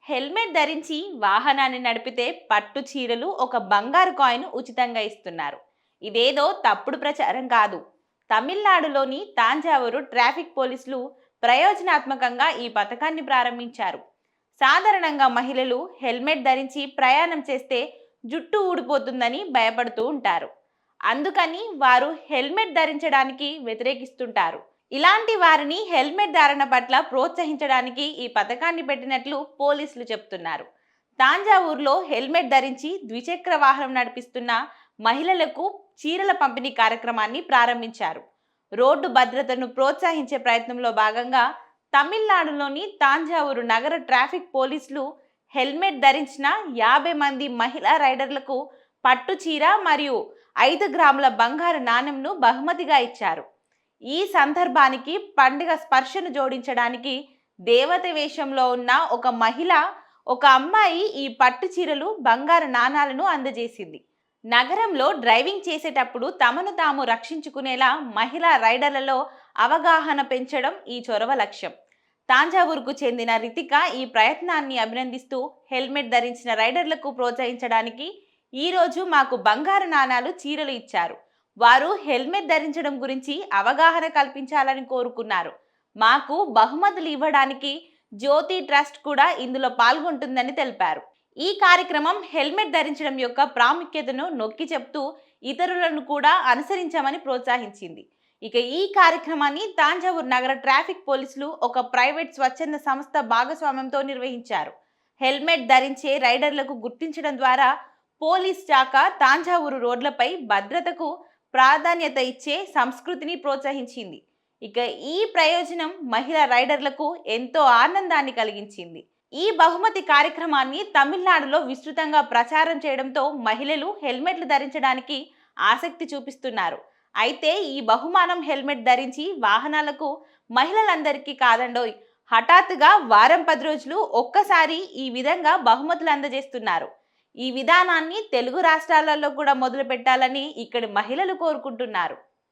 Helmet ధరించి వాహనాన్ని నడిపితే పట్టు చీరలు ఒక బంగారు కాయిన్ ఉచితంగా ఇస్తున్నారు. ఇదేదో తప్పుడు ప్రచారం కాదు. తమిళనాడులోని తాంజావూరు ట్రాఫిక్ పోలీసులు ప్రయోజనాత్మకంగా ఈ పథకాన్ని ప్రారంభించారు. సాధారణంగా మహిళలు హెల్మెట్ ధరించి ప్రయాణం చేస్తే జుట్టు ఊడిపోతుందని భయపడుతూ ఉంటారు. అందుకని వారు హెల్మెట్ ధరించడానికి వ్యతిరేకిస్తుంటారు. ఇలాంటి వారిని హెల్మెట్ ధారణ పట్ల ప్రోత్సహించడానికి ఈ పథకాన్ని పెట్టినట్లు పోలీసులు చెప్తున్నారు. తాంజావూరులో హెల్మెట్ ధరించి ద్విచక్ర వాహనం నడిపిస్తున్న మహిళలకు చీరల పంపిణీ కార్యక్రమాన్ని ప్రారంభించారు. రోడ్డు భద్రతను ప్రోత్సహించే ప్రయత్నంలో భాగంగా తమిళనాడులోని తాంజావూరు నగర ట్రాఫిక్ పోలీసులు హెల్మెట్ ధరించిన 50 మంది మహిళా రైడర్లకు పట్టు చీర మరియు 5 గ్రాముల బంగారు నాణెంను బహుమతిగా ఇచ్చారు. ఈ సందర్భానికి పండుగ స్పర్శను జోడించడానికి దేవత వేషంలో ఉన్న ఒక మహిళ, ఒక అమ్మాయి ఈ పట్టు చీరలు, బంగారు నాణాలను అందజేసింది. నగరంలో డ్రైవింగ్ చేసేటప్పుడు తమను తాము రక్షించుకునేలా మహిళా రైడర్లలో అవగాహన పెంచడం ఈ చొరవ లక్ష్యం. తాంజావూరుకు చెందిన రితిక ఈ ప్రయత్నాన్ని అభినందిస్తూ హెల్మెట్ ధరించిన రైడర్లకు ప్రోత్సహించడానికి ఈరోజు మాకు బంగారు నాణాలు, చీరలు ఇచ్చారు. వారు హెల్మెట్ ధరించడం గురించి అవగాహన కల్పించాలని కోరుకున్నారు. మాకు బహుమతులు ఇవ్వడానికి జ్యోతి ట్రస్ట్ కూడా ఇందులో పాల్గొంటుందని తెలిపారు. ఈ కార్యక్రమం హెల్మెట్ ధరించడం యొక్క ప్రాముఖ్యతను నొక్కి చెప్తూ ఇతరులను కూడా అనుసరించమని ప్రోత్సహించింది. ఇక ఈ కార్యక్రమాన్ని తాంజావూరు నగర ట్రాఫిక్ పోలీసులు ఒక ప్రైవేట్ స్వచ్ఛంద సంస్థ భాగస్వామ్యంతో నిర్వహించారు. హెల్మెట్ ధరించే రైడర్లకు గుర్తించడం ద్వారా పోలీస్ శాఖ తాంజావూరు రోడ్లపై భద్రతకు ప్రాధాన్యత ఇచ్చే సంస్కృతిని ప్రోత్సహించింది. ఇక ఈ ప్రయోజనం మహిళా రైడర్లకు ఎంతో ఆనందాన్ని కలిగించింది. ఈ బహుమతి కార్యక్రమాన్ని తమిళనాడులో విస్తృతంగా ప్రచారం చేయడంతో మహిళలు హెల్మెట్లు ధరించడానికి ఆసక్తి చూపిస్తున్నారు. అయితే ఈ బహుమానం హెల్మెట్ ధరించి వాహనాలకు మహిళలందరికీ కాదండోయ్, హఠాత్తుగా వారం 10 రోజులు ఒక్కసారి ఈ విధంగా బహుమతులు అందజేస్తున్నారు. ఈ విధానాన్ని తెలుగు రాష్ట్రాలలో కూడా మొదలు పెట్టాలని ఇక్కడి మహిళలు కోరుకుంటున్నారు.